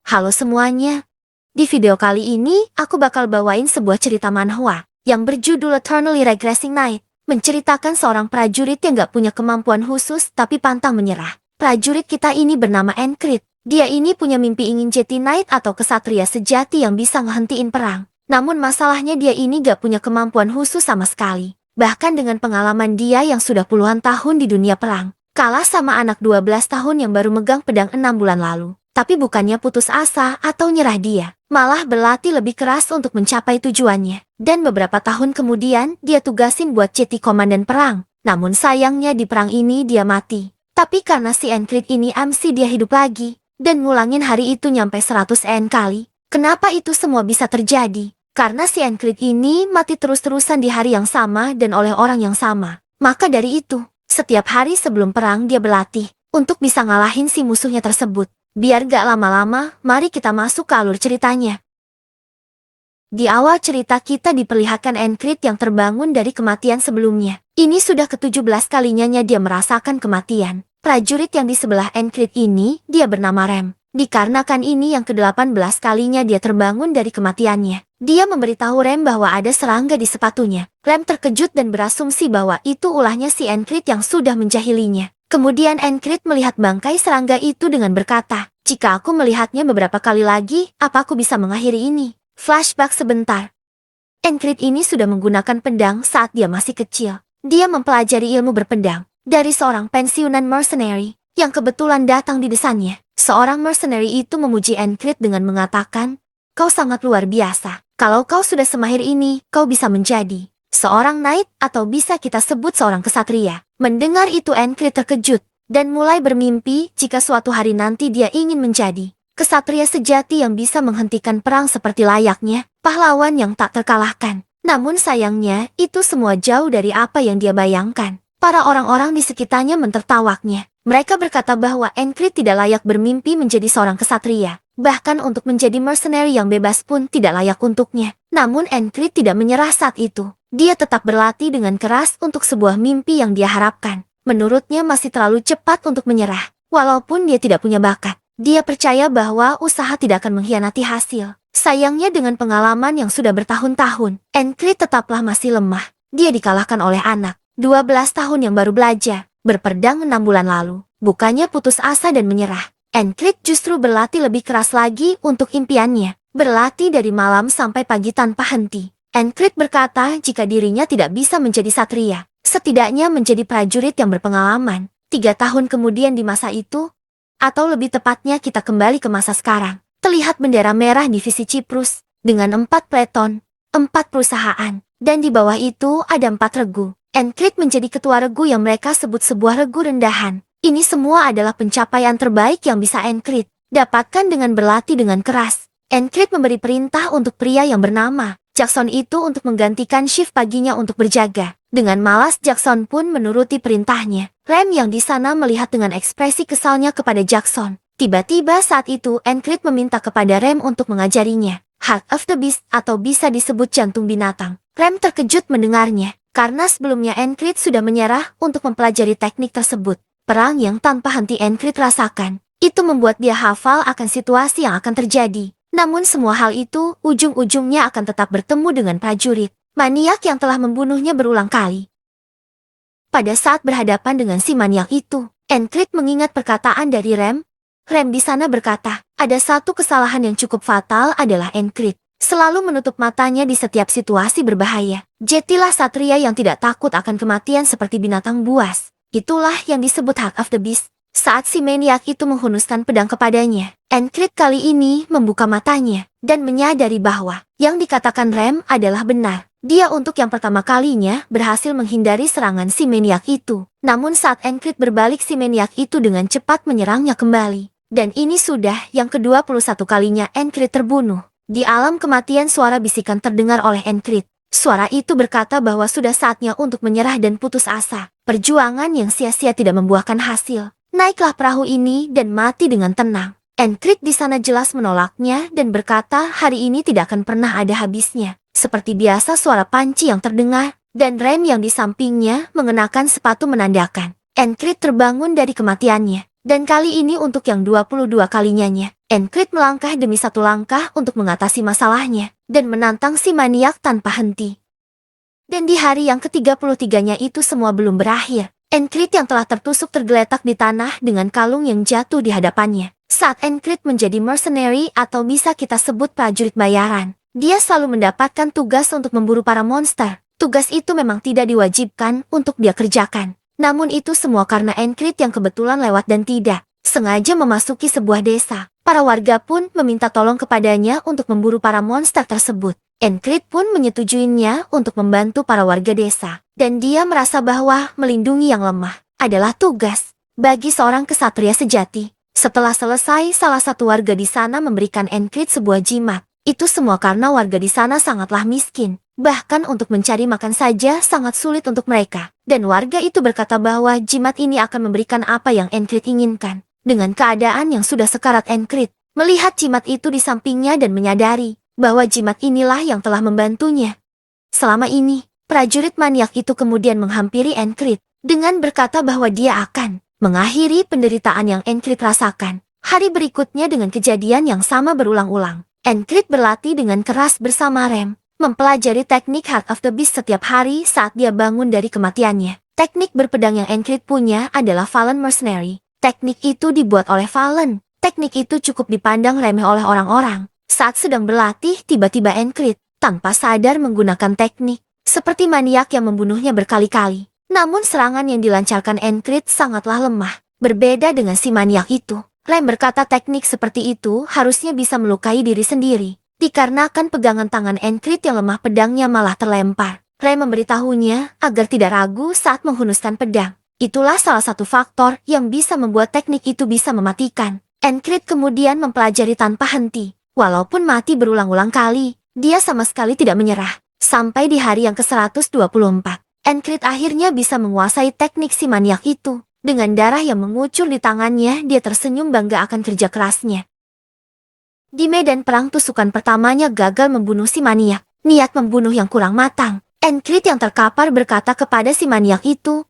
Halo semuanya. Di video kali ini, aku bakal bawain sebuah cerita manhwa yang berjudul Eternally Regressing Knight, menceritakan seorang prajurit yang gak punya kemampuan khusus tapi pantang menyerah. Prajurit kita ini bernama Encrit. Dia ini punya mimpi ingin jadi knight atau kesatria sejati yang bisa ngehentiin perang. Namun masalahnya dia ini gak punya kemampuan khusus sama sekali. Bahkan dengan pengalaman dia yang sudah puluhan tahun di dunia perang, kalah sama anak 12 tahun yang baru megang pedang 6 bulan lalu. Tapi bukannya putus asa atau nyerah dia, malah berlatih lebih keras untuk mencapai tujuannya. Dan beberapa tahun kemudian, dia tugasin buat jadi komandan perang. Namun sayangnya di perang ini dia mati. Tapi karena si Encrit ini MC dia hidup lagi, dan ngulangin hari itu nyampe 100 kali. Kenapa itu semua bisa terjadi? Karena si Encrit ini mati terus-terusan di hari yang sama dan oleh orang yang sama. Maka dari itu, setiap hari sebelum perang dia berlatih untuk bisa ngalahin si musuhnya tersebut. Biar gak lama-lama, mari kita masuk ke alur ceritanya. Di awal cerita kita diperlihatkan Encrit yang terbangun dari kematian sebelumnya. Ini sudah ke-17 kalinya dia merasakan kematian. Prajurit yang di sebelah Encrit ini, dia bernama Rem. Dikarenakan ini yang ke-18 kalinya dia terbangun dari kematiannya. Dia memberitahu Rem bahwa ada serangga di sepatunya. Rem terkejut dan berasumsi bahwa itu ulahnya si Encrit yang sudah menjahilinya. Kemudian Encrit melihat bangkai serangga itu dengan berkata, "Jika aku melihatnya beberapa kali lagi, apa aku bisa mengakhiri ini?" Flashback sebentar. Encrit ini sudah menggunakan pedang saat dia masih kecil. Dia mempelajari ilmu berpedang dari seorang pensiunan mercenary yang kebetulan datang di desanya. Seorang mercenary itu memuji Encrit dengan mengatakan, "Kau sangat luar biasa. Kalau kau sudah semahir ini, kau bisa menjadi seorang knight atau bisa kita sebut seorang kesatria." Mendengar itu Encrit terkejut dan mulai bermimpi jika suatu hari nanti dia ingin menjadi kesatria sejati yang bisa menghentikan perang seperti layaknya pahlawan yang tak terkalahkan. Namun sayangnya itu semua jauh dari apa yang dia bayangkan. Para orang-orang di sekitarnya mentertawaknya. Mereka berkata bahwa Encrit tidak layak bermimpi menjadi seorang kesatria. Bahkan untuk menjadi mercenary yang bebas pun tidak layak untuknya. Namun Encrit tidak menyerah saat itu. Dia tetap berlatih dengan keras untuk sebuah mimpi yang dia harapkan. Menurutnya masih terlalu cepat untuk menyerah. Walaupun dia tidak punya bakat, dia percaya bahwa usaha tidak akan mengkhianati hasil. Sayangnya dengan pengalaman yang sudah bertahun-tahun, Encrit tetaplah masih lemah. Dia dikalahkan oleh anak 12 tahun yang baru belajar berpedang 6 bulan lalu. Bukannya putus asa dan menyerah, Encrit justru berlatih lebih keras lagi untuk impiannya. Berlatih dari malam sampai pagi tanpa henti. Encrit berkata jika dirinya tidak bisa menjadi satria, setidaknya menjadi prajurit yang berpengalaman. 3 tahun kemudian di masa itu, atau lebih tepatnya kita kembali ke masa sekarang, terlihat bendera merah divisi Ciprus, dengan 4 pleton, 4 perusahaan, dan di bawah itu ada 4 regu. Encrit menjadi ketua regu yang mereka sebut sebuah regu rendahan. Ini semua adalah pencapaian terbaik yang bisa Encrit dapatkan dengan berlatih dengan keras. Encrit memberi perintah untuk pria yang bernama Jackson itu untuk menggantikan shift paginya untuk berjaga. Dengan malas Jackson pun menuruti perintahnya. Rem yang di sana melihat dengan ekspresi kesalnya kepada Jackson. Tiba-tiba saat itu Encrit meminta kepada Rem untuk mengajarinya Heart of the Beast atau bisa disebut jantung binatang. Rem terkejut mendengarnya, karena sebelumnya Encrit sudah menyerah untuk mempelajari teknik tersebut. Perang yang tanpa henti Encrit rasakan, itu membuat dia hafal akan situasi yang akan terjadi. Namun semua hal itu ujung-ujungnya akan tetap bertemu dengan prajurit maniak yang telah membunuhnya berulang kali. Pada saat berhadapan dengan si maniak itu, Encrit mengingat perkataan dari Rem. Rem di sana berkata, ada satu kesalahan yang cukup fatal adalah Encrit selalu menutup matanya di setiap situasi berbahaya. Jadilah satria yang tidak takut akan kematian seperti binatang buas. Itulah yang disebut Heart of the Beast. Saat si maniak itu menghunuskan pedang kepadanya, Encrit kali ini membuka matanya dan menyadari bahwa yang dikatakan Rem adalah benar. Dia untuk yang pertama kalinya berhasil menghindari serangan si maniak itu. Namun saat Encrit berbalik si maniak itu dengan cepat menyerangnya kembali. Dan ini sudah yang ke-21 kalinya Encrit terbunuh. Di alam kematian suara bisikan terdengar oleh Encrit. Suara itu berkata bahwa sudah saatnya untuk menyerah dan putus asa. Perjuangan yang sia-sia tidak membuahkan hasil. Naiklah perahu ini dan mati dengan tenang. Encrit di sana jelas menolaknya dan berkata hari ini tidak akan pernah ada habisnya. Seperti biasa suara panci yang terdengar, dan Rem yang di sampingnya mengenakan sepatu menandakan Encrit terbangun dari kematiannya. Dan kali ini untuk yang 22 kalinya, Encrit melangkah demi satu langkah untuk mengatasi masalahnya, dan menantang si maniak tanpa henti. Dan di hari yang ke-33-nya itu semua belum berakhir. Encrit yang telah tertusuk tergeletak di tanah dengan kalung yang jatuh di hadapannya. Saat Encrit menjadi mercenary atau bisa kita sebut prajurit bayaran, dia selalu mendapatkan tugas untuk memburu para monster. Tugas itu memang tidak diwajibkan untuk dia kerjakan. Namun itu semua karena Encrit yang kebetulan lewat dan tidak sengaja memasuki sebuah desa. Para warga pun meminta tolong kepadanya untuk memburu para monster tersebut. Encrit pun menyetujuinya untuk membantu para warga desa. Dan dia merasa bahwa melindungi yang lemah adalah tugas bagi seorang kesatria sejati. Setelah selesai, salah satu warga di sana memberikan Encrit sebuah jimat. Itu semua karena warga di sana sangatlah miskin. Bahkan untuk mencari makan saja sangat sulit untuk mereka. Dan warga itu berkata bahwa jimat ini akan memberikan apa yang Encrit inginkan. Dengan keadaan yang sudah sekarat, Encrit melihat jimat itu di sampingnya dan menyadari bahwa jimat inilah yang telah membantunya selama ini. Prajurit maniak itu kemudian menghampiri Encrit dengan berkata bahwa dia akan mengakhiri penderitaan yang Encrit rasakan. Hari berikutnya dengan kejadian yang sama berulang-ulang. Encrit berlatih dengan keras bersama Rem, mempelajari teknik Heart of the Beast setiap hari saat dia bangun dari kematiannya. Teknik berpedang yang Encrit punya adalah Fallen Mercenary. Teknik itu dibuat oleh Fallen. Teknik itu cukup dipandang remeh oleh orang-orang. Saat sedang berlatih, tiba-tiba Encrit tanpa sadar menggunakan teknik seperti maniak yang membunuhnya berkali-kali. Namun serangan yang dilancarkan Encrit sangatlah lemah. Berbeda dengan si maniak itu. Rem berkata teknik seperti itu harusnya bisa melukai diri sendiri. Dikarenakan pegangan tangan Encrit yang lemah, pedangnya malah terlempar. Rem memberitahunya agar tidak ragu saat menghunuskan pedang. Itulah salah satu faktor yang bisa membuat teknik itu bisa mematikan. Encrit kemudian mempelajari tanpa henti. Walaupun mati berulang-ulang kali, dia sama sekali tidak menyerah. Sampai di hari yang ke-124, Encrit akhirnya bisa menguasai teknik si maniak itu. Dengan darah yang mengucur di tangannya, dia tersenyum bangga akan kerja kerasnya. Di medan perang tusukan pertamanya gagal membunuh si maniak. Niat membunuh yang kurang matang. Encrit yang terkapar berkata kepada si maniak itu,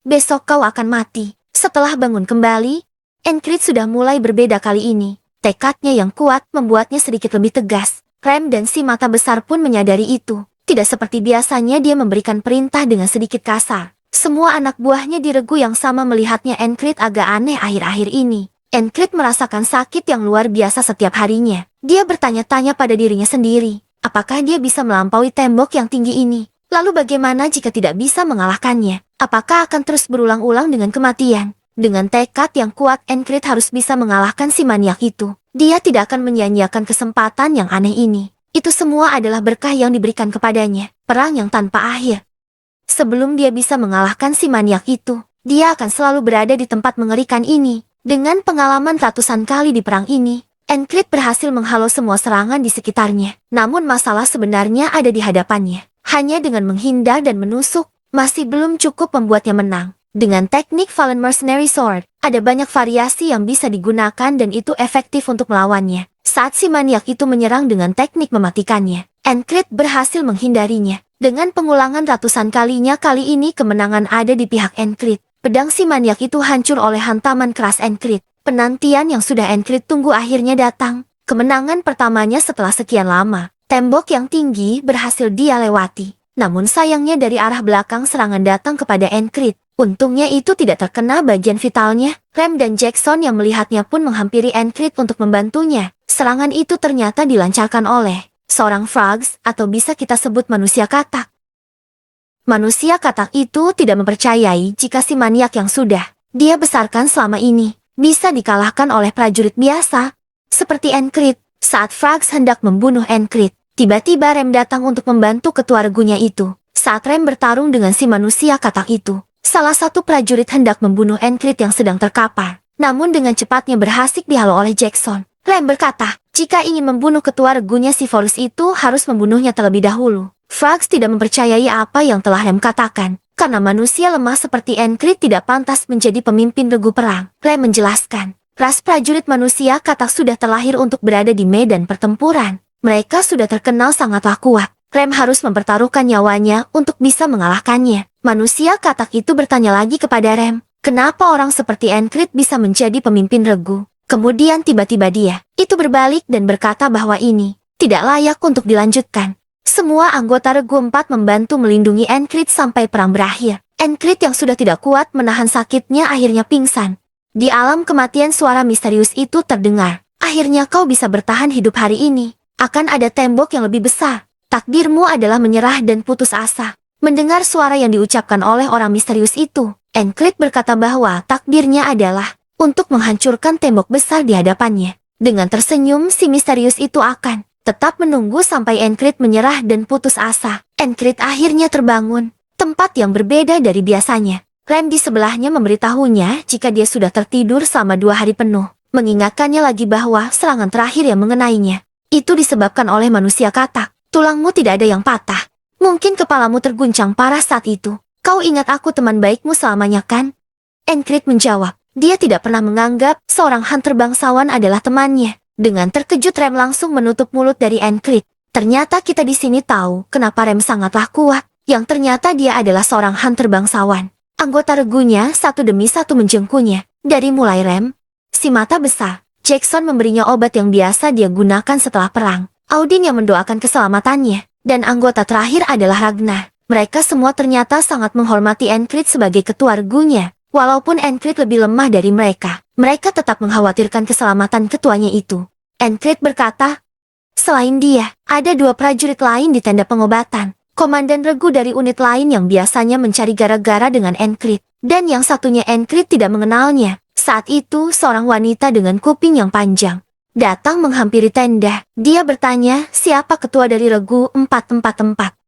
"Besok kau akan mati." Setelah bangun kembali, Encrit sudah mulai berbeda kali ini. Tekadnya yang kuat membuatnya sedikit lebih tegas. Rem dan si mata besar pun menyadari itu. Tidak seperti biasanya dia memberikan perintah dengan sedikit kasar. Semua anak buahnya diregu yang sama melihatnya Encrit agak aneh akhir-akhir ini. Encrit merasakan sakit yang luar biasa setiap harinya. Dia bertanya-tanya pada dirinya sendiri, apakah dia bisa melampaui tembok yang tinggi ini? Lalu bagaimana jika tidak bisa mengalahkannya? Apakah akan terus berulang-ulang dengan kematian? Dengan tekad yang kuat, Encrit harus bisa mengalahkan si maniak itu. Dia tidak akan menyia-nyiakan kesempatan yang aneh ini. Itu semua adalah berkah yang diberikan kepadanya. Perang yang tanpa akhir. Sebelum dia bisa mengalahkan si maniak itu, dia akan selalu berada di tempat mengerikan ini. Dengan pengalaman ratusan kali di perang ini, Encrit berhasil menghalau semua serangan di sekitarnya. Namun masalah sebenarnya ada di hadapannya. Hanya dengan menghindar dan menusuk, masih belum cukup membuatnya menang. Dengan teknik Fallen Mercenary Sword, ada banyak variasi yang bisa digunakan dan itu efektif untuk melawannya. Saat si maniak itu menyerang dengan teknik mematikannya, Encrit berhasil menghindarinya. Dengan pengulangan ratusan kalinya, kali ini kemenangan ada di pihak Encrit. Pedang si maniak itu hancur oleh hantaman keras Encrit. Penantian yang sudah Encrit tunggu akhirnya datang. Kemenangan pertamanya setelah sekian lama. Tembok yang tinggi berhasil dia lewati. Namun sayangnya dari arah belakang serangan datang kepada Encrit. Untungnya itu tidak terkena bagian vitalnya. Rem dan Jackson yang melihatnya pun menghampiri Encrit untuk membantunya. Serangan itu ternyata dilancarkan oleh seorang frogs atau bisa kita sebut manusia katak. Manusia katak itu tidak mempercayai jika si maniak yang sudah dia besarkan selama ini bisa dikalahkan oleh prajurit biasa seperti Encrit. Saat frogs hendak membunuh Encrit, tiba-tiba Rem datang untuk membantu ketua regunya itu. Saat Rem bertarung dengan si manusia katak itu, salah satu prajurit hendak membunuh Encrit yang sedang terkapar. Namun dengan cepatnya berhasil dihalau oleh Jackson. Rem berkata, jika ingin membunuh ketua regunya si Forus itu harus membunuhnya terlebih dahulu. Frogs tidak mempercayai apa yang telah Rem katakan. Karena manusia lemah seperti Encrit tidak pantas menjadi pemimpin regu perang. Rem menjelaskan, ras prajurit manusia katak sudah terlahir untuk berada di medan pertempuran. Mereka sudah terkenal sangatlah kuat. Rem harus mempertaruhkan nyawanya untuk bisa mengalahkannya. Manusia katak itu bertanya lagi kepada Rem, kenapa orang seperti Encrit bisa menjadi pemimpin regu? Kemudian tiba-tiba dia itu berbalik dan berkata bahwa ini tidak layak untuk dilanjutkan. Semua anggota Regu 4 membantu melindungi Encrit sampai perang berakhir. Encrit yang sudah tidak kuat menahan sakitnya akhirnya pingsan. Di alam kematian suara misterius itu terdengar. Akhirnya kau bisa bertahan hidup hari ini. Akan ada tembok yang lebih besar. Takdirmu adalah menyerah dan putus asa. Mendengar suara yang diucapkan oleh orang misterius itu, Encrit berkata bahwa takdirnya adalah untuk menghancurkan tembok besar di hadapannya. Dengan tersenyum, si misterius itu akan tetap menunggu sampai Encrit menyerah dan putus asa. Encrit akhirnya terbangun, tempat yang berbeda dari biasanya. Rem di sebelahnya memberitahunya jika dia sudah tertidur selama 2 hari penuh. Mengingatkannya lagi bahwa serangan terakhir yang mengenainya itu disebabkan oleh manusia katak. Tulangmu tidak ada yang patah. Mungkin kepalamu terguncang parah saat itu. Kau ingat aku teman baikmu selamanya kan? Encrit menjawab. Dia tidak pernah menganggap seorang hunter bangsawan adalah temannya. Dengan terkejut Rem langsung menutup mulut dari Encrit. Ternyata kita di sini tahu kenapa Rem sangatlah kuat. Yang ternyata dia adalah seorang hunter bangsawan. Anggota regunya satu demi satu menjengkunya. Dari mulai Rem, si mata besar, Jackson memberinya obat yang biasa dia gunakan setelah perang. Audin yang mendoakan keselamatannya. Dan anggota terakhir adalah Ragnar. Mereka semua ternyata sangat menghormati Encrit sebagai ketua regunya. Walaupun Encrit lebih lemah dari mereka, mereka tetap mengkhawatirkan keselamatan ketuanya itu. Encrit berkata, selain dia, ada 2 prajurit lain di tenda pengobatan. Komandan regu dari unit lain yang biasanya mencari gara-gara dengan Encrit. Dan yang satunya Encrit tidak mengenalnya. Saat itu, seorang wanita dengan kuping yang panjang datang menghampiri tenda. Dia bertanya, siapa ketua dari regu 444?